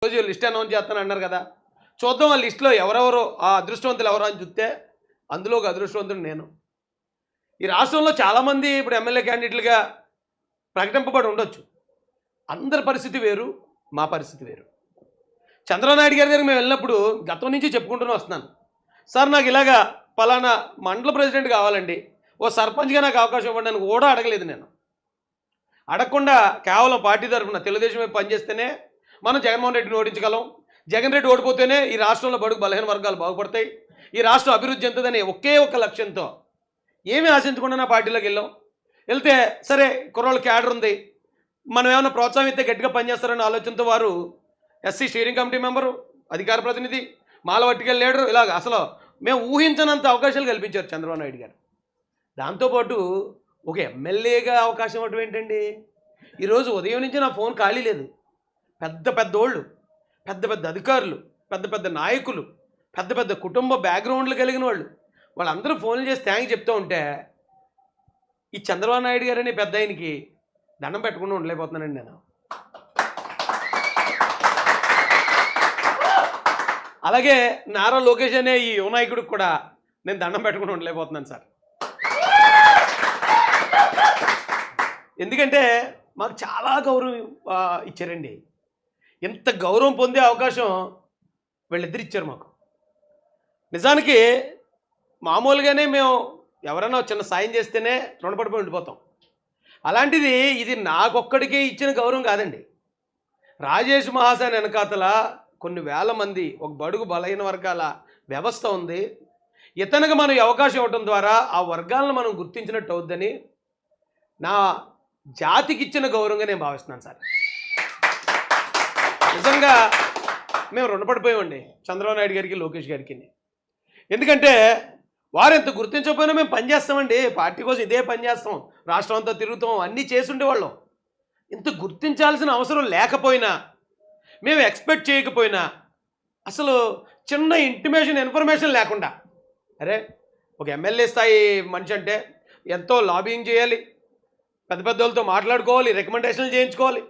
రోజు list announce చేస్తాను అన్నారు కదా, చూద్దాం ఆ లిస్టులో ఎవరెవరో ఆ అదృష్టవంతులు ఎవరో అని చూస్తే అందులో ఒక అదృష్టవంతుడు నేను. ఈ రాష్ట్రంలో చాలామంది ఇప్పుడు ఎమ్మెల్యే క్యాండిడేట్లుగా ప్రకటింపబడి ఉండొచ్చు. అందరి పరిస్థితి వేరు, మా పరిస్థితి వేరు. చంద్రబాబు నాయుడు గారి దగ్గర మేము వెళ్ళినప్పుడు గతం నుంచి చెప్పుకుంటూనే వస్తున్నాను, సార్ నాకు ఇలాగా పలానా మండల ప్రెసిడెంట్ కావాలండి, ఓ సర్పంచ్గా నాకు అవకాశం ఇవ్వండి అని కూడా అడగలేదు నేను. అడగకుండా కేవలం పార్టీ తరఫున తెలుగుదేశం వైపు పనిచేస్తేనే మనం జగన్మోహన్ రెడ్డిని ఓడించగలం, జగన్ రెడ్డి ఓడిపోతేనే ఈ రాష్ట్రంలో బడుగు బలహీన వర్గాలు బాగుపడతాయి, ఈ రాష్ట్రం అభివృద్ధి చెందుతుందని ఒకే ఒక లక్ష్యంతో ఏమీ ఆశించకుండా నా పార్టీలోకి వెళ్ళాం. వెళ్తే సరే కుర్రోళ్ళ క్యాడర్ ఉంది, మనం ఏమైనా ప్రోత్సాహం ఇస్తే గట్టిగా పనిచేస్తారనే ఆలోచనతో వారు ఎస్సీ స్టీరింగ్ కమిటీ మెంబరు, అధికార ప్రతినిధి, మాల వర్టికల్ లీడరు, ఇలాగ అసలు మేము ఊహించనంత అవకాశాలు కల్పించారు చంద్రబాబు నాయుడు గారు. దాంతోపాటు ఒక ఎమ్మెల్యేగా అవకాశం ఇవ్వటం ఏంటండి? ఈరోజు ఉదయం నుంచి నా ఫోన్ ఖాళీ లేదు. పెద్ద పెద్దోళ్ళు, పెద్ద పెద్ద అధికారులు, పెద్ద పెద్ద నాయకులు, పెద్ద పెద్ద కుటుంబ బ్యాక్గ్రౌండ్లు కలిగిన వాళ్ళు, వాళ్ళందరూ ఫోన్లు చేసి థ్యాంక్ చెప్తూ ఉంటే ఈ చంద్రబాబు నాయుడు గారని పెద్ద ఆయనకి దండం పెట్టకుండా ఉండలేకపోతున్నానండి నేను. అలాగే నారా లోకేష్ అనే ఈ యువ నాయకుడికి కూడా నేను దండం పెట్టకుండా ఉండలేకపోతున్నాను సార్. ఎందుకంటే మాకు చాలా గౌరవం ఇచ్చారండి. ఎంత గౌరవం పొందే అవకాశం వీళ్ళిద్దరు ఇచ్చారు మాకు. నిజానికి మామూలుగానే మేము ఎవరైనా చిన్న సాయం చేస్తేనే రుణపడిపోయి ఉండిపోతాం. అలాంటిది ఇది నాకొక్కడికే ఇచ్చిన గౌరవం కాదండి. రాజేష్ మహాసేన వెనకాతల కొన్ని వేల మంది ఒక బడుగు బలహీన వర్గాల వ్యవస్థ ఉంది. ఇతనికి మనం అవకాశం ఇవ్వడం ద్వారా ఆ వర్గాలను మనం గుర్తించినట్టు అవుద్దని నా జాతికి ఇచ్చిన గౌరవంగా నేను భావిస్తున్నాను సార్. నిజంగా మేము రుణపడిపోయామండి చంద్రబాబు నాయుడు గారికి, లోకేష్ గారికి. ఎందుకంటే వారు ఎంత గుర్తించకపోయినా మేము పనిచేస్తామండి, పార్టీ కోసం ఇదే పనిచేస్తాం, రాష్ట్రం అంతా తిరుగుతాం, అన్నీ చేసి ఉండేవాళ్ళం. ఇంత గుర్తించాల్సిన అవసరం లేకపోయినా, మేము ఎక్స్పెక్ట్ చేయకపోయినా, అసలు చిన్న ఇన్ఫర్మేషన్ లేకుండా, అరే ఒక ఎమ్మెల్యే స్థాయి మనిషి అంటే ఎంతో లాబింగ్ చేయాలి, పెద్ద పెద్ద వాళ్ళతో మాట్లాడుకోవాలి, రికమెండేషన్లు చేయించుకోవాలి.